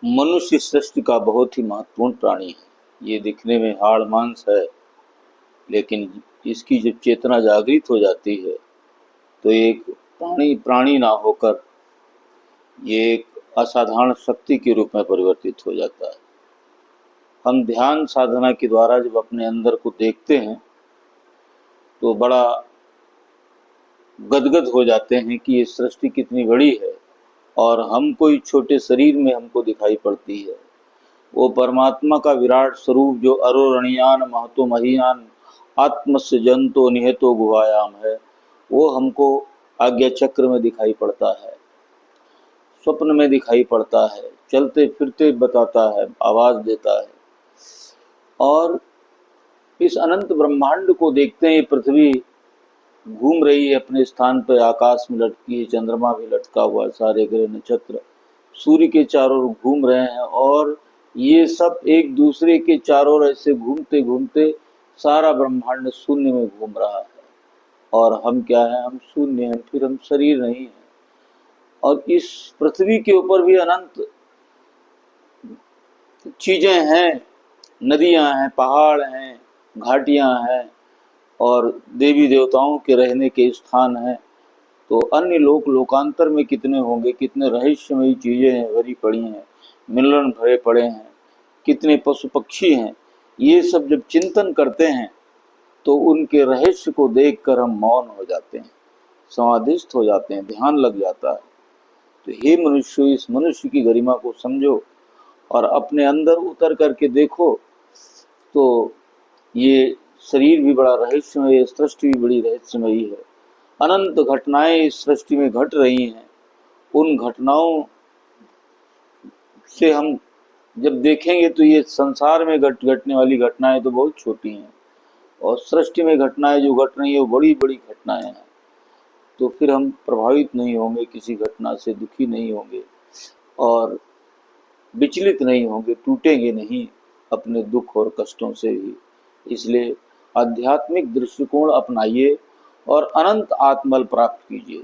मनुष्य सृष्टि का बहुत ही महत्वपूर्ण प्राणी है। ये दिखने में हाड़ मांस है, लेकिन इसकी जब चेतना जागृत हो जाती है तो एक प्राणी ना होकर ये एक असाधारण शक्ति के रूप में परिवर्तित हो जाता है। हम ध्यान साधना के द्वारा जब अपने अंदर को देखते हैं तो बड़ा गदगद हो जाते हैं कि ये सृष्टि कितनी बड़ी है और हम कोई छोटे शरीर में हमको दिखाई पड़ती है। वो परमात्मा का विराट स्वरूप जो अरोरणियान महतो महियान आत्मस्य जंतो निहतो गुहायाम है, वो हमको आज्ञा चक्र में दिखाई पड़ता है, स्वप्न में दिखाई पड़ता है, चलते फिरते बताता है, आवाज देता है। और इस अनंत ब्रह्मांड को देखते हैं, पृथ्वी घूम रही है अपने स्थान पर, आकाश में लटकी है, चंद्रमा भी लटका हुआ, सारे ग्रह नक्षत्र सूर्य के चारों ओर घूम रहे हैं और ये सब एक दूसरे के चारों ओर ऐसे घूमते घूमते सारा ब्रह्मांड शून्य में घूम रहा है। और हम क्या है? हम शून्य हैं, फिर हम शरीर नहीं हैं। और इस पृथ्वी के ऊपर भी अनंत चीजें हैं, नदियां हैं, पहाड़ हैं, घाटियां हैं और देवी देवताओं के रहने के स्थान हैं। तो अन्य लोकांतर में कितने होंगे, कितने रहस्यमयी चीजें भरी पड़ी हैं, मिलन भरे पड़े हैं, कितने पशु पक्षी हैं। ये सब जब चिंतन करते हैं तो उनके रहस्य को देखकर हम मौन हो जाते हैं, समाधिस्थ हो जाते हैं, ध्यान लग जाता है। तो हे मनुष्य, इस मनुष्य की गरिमा को समझो और अपने अंदर उतर करके देखो तो ये शरीर भी बड़ा रहस्यमय है, सृष्टि भी बड़ी रहस्यमयी है। अनंत घटनाएं इस सृष्टि में घट रही हैं। उन घटनाओं से हम जब देखेंगे तो ये संसार में घटने वाली घटनाएं तो बहुत छोटी हैं और सृष्टि में घटनाएं जो घट रही है वो बड़ी बड़ी घटनाएं हैं। तो फिर हम प्रभावित नहीं होंगे, किसी घटना से दुखी नहीं होंगे और विचलित नहीं होंगे, टूटेंगे नहीं अपने दुख और कष्टों से भी। इसलिए आध्यात्मिक दृष्टिकोण अपनाइए और अनंत आत्मबल प्राप्त कीजिए।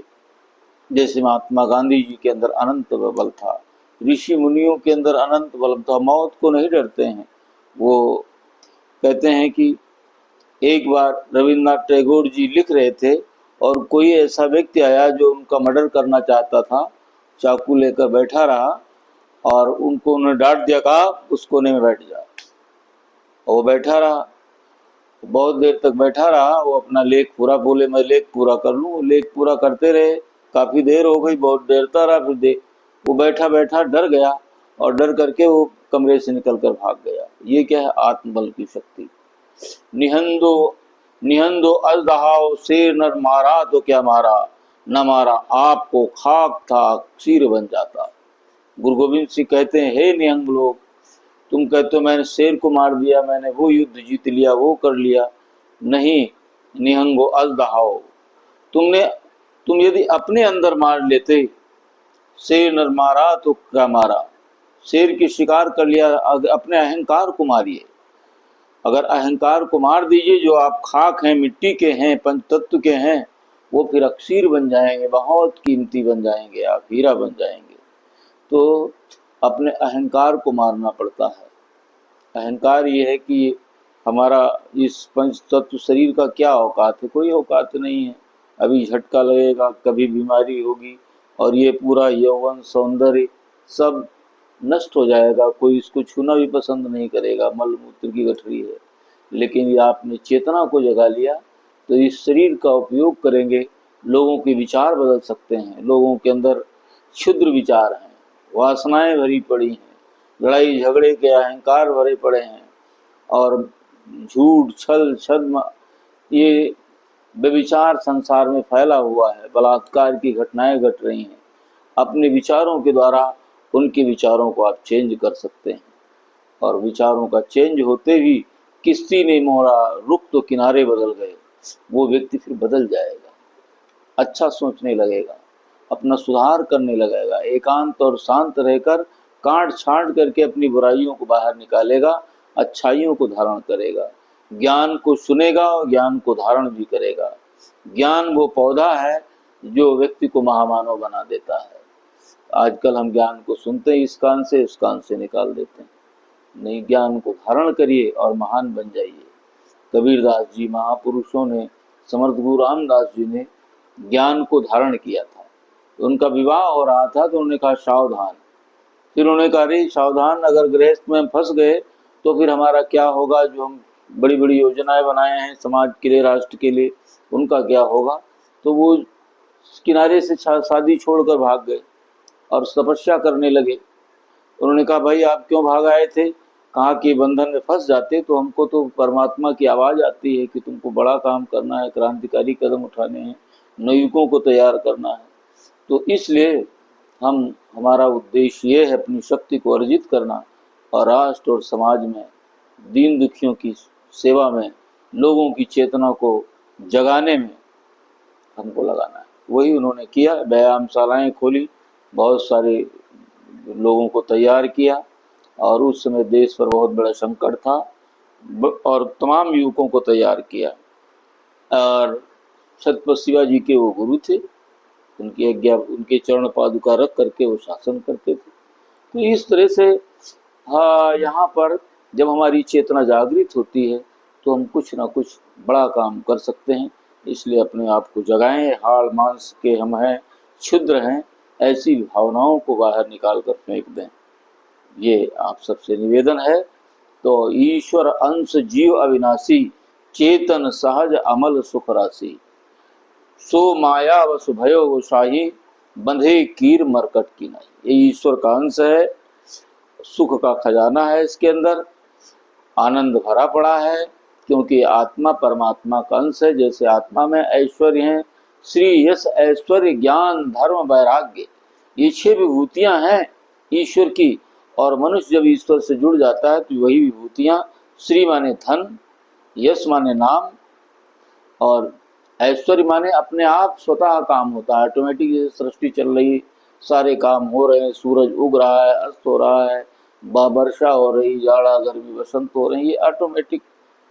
जैसे महात्मा गांधी जी के अंदर अनंत बल था, ऋषि मुनियों के अंदर अनंत बल था, मौत को नहीं डरते हैं। वो कहते हैं कि एक बार रविन्द्रनाथ टैगोर जी लिख रहे थे और कोई ऐसा व्यक्ति आया जो उनका मर्डर करना चाहता था, चाकू लेकर बैठा रहा और उनको उन्होंने डांट दिया, कहा उस कोने में बैठ जा। और वो बैठा रहा, बहुत देर तक बैठा रहा। वो अपना लेख पूरा, बोले मैं लेख पूरा कर लूँ। लेख पूरा करते रहे, काफ़ी देर हो गई, बहुत डरता रहा। फिर वो बैठा बैठा डर गया और डर करके वो कमरे से निकल कर भाग गया। ये क्या है? आत्मबल की शक्ति। निहंदो निहंदो अजदहाओ, शेर नर मारा तो क्या मारा, न मारा आपको खाक था क्षीर बन जाता। गुरु गोविंद सिंह कहते हैं, हे निहंग लोग, तुम कहते हो मैंने शेर को मार दिया, मैंने वो युद्ध जीत लिया, वो कर लिया। नहीं, निहंगो अजदहाओ, तुम यदि अपने अंदर मार लेते, शेर नर मारा तो क्या मारा, शेर की शिकार कर लिया, अपने अहंकार को मारिए। अगर अहंकार को मार दीजिए, जो आप खाक हैं, मिट्टी के हैं, पंच तत्व के हैं, वो फिर अक्षीर बन जाएंगे, बहुत कीमती बन जाएंगे, आप हीरा बन जाएंगे। तो अपने अहंकार को मारना पड़ता है। अहंकार ये है कि हमारा इस पंच तत्व शरीर का क्या औकात है? कोई औकात नहीं है। अभी झटका लगेगा, कभी बीमारी होगी और ये पूरा यौवन सौंदर्य सब नष्ट हो जाएगा। कोई इसको छूना भी पसंद नहीं करेगा, मल मूत्र की गठरी है। लेकिन ये आपने चेतना को जगा लिया तो इस शरीर का उपयोग करेंगे, लोगों के विचार बदल सकते हैं। लोगों के अंदर क्षुद्र विचार हैं, वासनाएं भरी पड़ी हैं, लड़ाई झगड़े के अहंकार भरे पड़े हैं और झूठ छल छद्म ये व्यभिचार संसार में फैला हुआ है। बलात्कार की घटनाएं घट रही हैं। अपने विचारों के द्वारा उनके विचारों को आप चेंज कर सकते हैं और विचारों का चेंज होते ही किस्ती ने मोड़ा, रुख तो किनारे बदल गए। वो व्यक्ति फिर बदल जाएगा, अच्छा सोचने लगेगा, अपना सुधार करने लगेगा, एकांत और शांत रहकर काट छांट करके अपनी बुराइयों को बाहर निकालेगा, अच्छाइयों को धारण करेगा, ज्ञान को सुनेगा और ज्ञान को धारण भी करेगा। ज्ञान वो पौधा है जो व्यक्ति को महामानव बना देता है। आजकल हम ज्ञान को सुनते हैं इस कान से उस कान से निकाल देते हैं। नहीं, ज्ञान को धारण करिए और महान बन जाइए। कबीरदास जी महापुरुषों ने, समर्थ गुरु रामदास जी ने ज्ञान को धारण किया था। उनका विवाह हो रहा था तो उन्होंने कहा सावधान। फिर उन्होंने कहा अरे सावधान, अगर गृहस्थ में हम फंस गए तो फिर हमारा क्या होगा, जो हम बड़ी बड़ी योजनाएं बनाए हैं समाज के लिए, राष्ट्र के लिए, उनका क्या होगा। तो वो किनारे से शादी छोड़कर भाग गए और तपस्या करने लगे। उन्होंने कहा भाई आप क्यों भाग आए थे? कहा कि बंधन में फंस जाते तो हमको तो परमात्मा की आवाज आती है कि तुमको बड़ा काम करना है, क्रांतिकारी कदम उठाने हैं, नवयुवकों को तैयार करना है। तो इसलिए हमारा उद्देश्य ये है अपनी शक्ति को अर्जित करना और राष्ट्र और समाज में दीन दुखियों की सेवा में, लोगों की चेतना को जगाने में हमको लगाना है। वही उन्होंने किया। व्यायामशालाएं खोली, बहुत सारे लोगों को तैयार किया और उस समय देश पर बहुत बड़ा संकट था और तमाम युवकों को तैयार किया। और छत्रपति शिवाजी के वो गुरु थे, उनकी आज्ञा, उनके चरण पादुका रख करके वो शासन करते थे। तो इस तरह से यहाँ पर जब हमारी चेतना जागृत होती है तो हम कुछ ना कुछ बड़ा काम कर सकते हैं। इसलिए अपने आप को जगाएं। हाड़ मांस के हम हैं, क्षुद्र हैं, ऐसी भावनाओं को बाहर निकाल कर फेंक दें, ये आप सबसे निवेदन है। तो ईश्वर अंश जीव अविनाशी, चेतन सहज अमल सुख राशि, सो माया व सुभयो वो शाही, बंधे कीर मरकट की नहीं। ये ईश्वर का अंश है, सुख का खजाना है, इसके अंदर आनंद भरा पड़ा है, क्योंकि आत्मा परमात्मा का अंश है। जैसे आत्मा में ऐश्वर्य है, श्री यश ऐश्वर्य ज्ञान धर्म वैराग्य, ये 6 विभूतियां हैं ईश्वर की। और मनुष्य जब ईश्वर से जुड़ जाता है तो वही विभूतियां, श्री माने धन, यश माने नाम, और ऐश्वर्य माने अपने आप स्वतः काम होता है, ऑटोमेटिक। जैसे सृष्टि चल रही, सारे काम हो रहे हैं, सूरज उग रहा है, अस्त हो रहा है, वर्षा हो रही, जाड़ा गर्मी बसंत हो रही, ये ऑटोमेटिक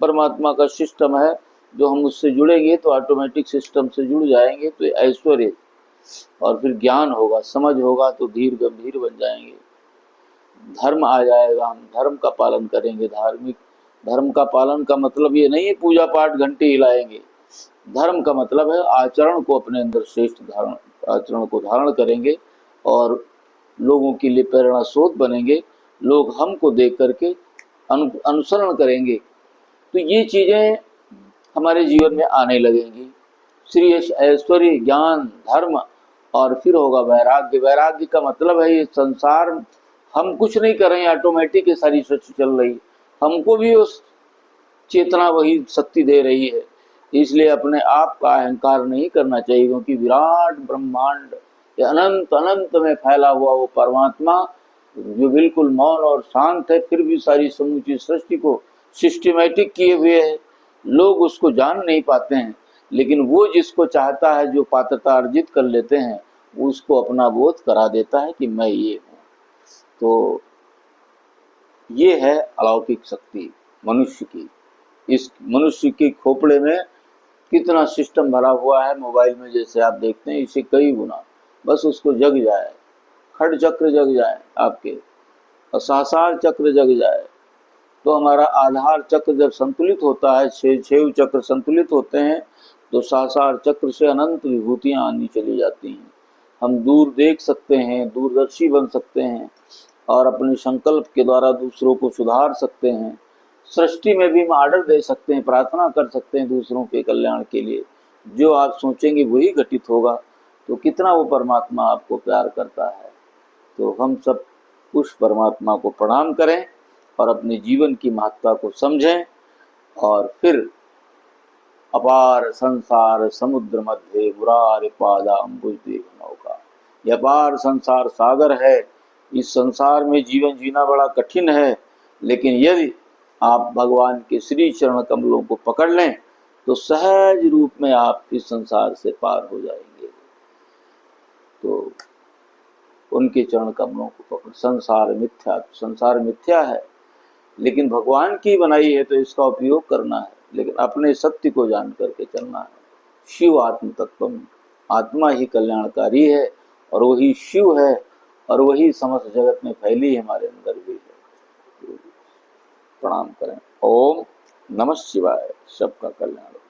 परमात्मा का सिस्टम है। जो हम उससे जुड़ेंगे तो ऑटोमेटिक सिस्टम से जुड़ जाएंगे तो ऐश्वर्य। और फिर ज्ञान होगा, समझ होगा तो धीर गंभीर बन जाएंगे। धर्म आ जाएगा, हम धर्म का पालन करेंगे। धार्मिक धर्म का पालन का मतलब ये नहीं है पूजा पाठ घंटे हिलाएंगे। धर्म का मतलब है आचरण को अपने अंदर श्रेष्ठ आचरण को धारण करेंगे और लोगों के लिए प्रेरणा स्रोत बनेंगे। लोग हमको देख करके अनुसरण करेंगे तो ये चीजें हमारे जीवन में आने लगेंगी। श्री ऐश्वर्य ज्ञान धर्म, और फिर होगा वैराग्य। वैराग्य का मतलब है ये संसार हम कुछ नहीं कर रहे हैं, ऑटोमेटिक ये सारी सृष्टि चल रही, हमको भी उस चेतना वही शक्ति दे रही है। इसलिए अपने आप का अहंकार नहीं करना चाहिए, क्योंकि विराट ब्रह्मांड अनंत अनंत में फैला हुआ वो परमात्मा जो बिल्कुल मौन और शांत है, फिर भी सारी समूची सृष्टि को सिस्टमैटिक किए हुए है। लोग उसको जान नहीं पाते हैं, लेकिन वो जिसको चाहता है, जो पात्रता अर्जित कर लेते हैं, उसको अपना बोध करा देता है कि मैं ये हूँ। तो ये है अलौकिक शक्ति मनुष्य की। इस मनुष्य के खोपड़े में कितना सिस्टम भरा हुआ है। मोबाइल में जैसे आप देखते हैं, इसे कई गुना, बस उसको जग जाए, खड़ चक्र जग जाए आपके, और सहस्रार चक्र जग जाए, तो हमारा आधार चक्र जब संतुलित होता है, 6 चक्र संतुलित होते हैं, तो सहस्रार चक्र से अनंत विभूतियां आनी चली जाती हैं। हम दूर देख सकते हैं, दूरदर्शी बन सकते हैं और अपने संकल्प के द्वारा दूसरों को सुधार सकते हैं। सृष्टि में भी हम आर्डर दे सकते हैं, प्रार्थना कर सकते हैं दूसरों के कल्याण के लिए। जो आप सोचेंगे वही घटित होगा। तो कितना वो परमात्मा आपको प्यार करता है। तो हम सब उस परमात्मा को प्रणाम करें और अपने जीवन की महत्ता को समझें, और फिर अपार संसार समुद्र मध्य मुरारी पादाम्बुज देव नौका। यह अपार संसार सागर है। इस संसार में जीवन जीना बड़ा कठिन है, लेकिन यदि आप भगवान के श्री चरण कमलों को पकड़ लें तो सहज रूप में आप इस संसार से पार हो जाएंगे। तो उनके चरण कमलों को पकड़। संसार मिथ्या है, लेकिन भगवान की बनाई है, तो इसका उपयोग करना है, लेकिन अपने सत्य को जान करके चलना है। शिव आत्म तत्वम, आत्मा ही कल्याणकारी है और वही शिव है, और वही समस्त जगत में फैली हमारे अंदर भी है। प्रणाम करें। ओम नमः शिवाय। सबका कल्याण हो।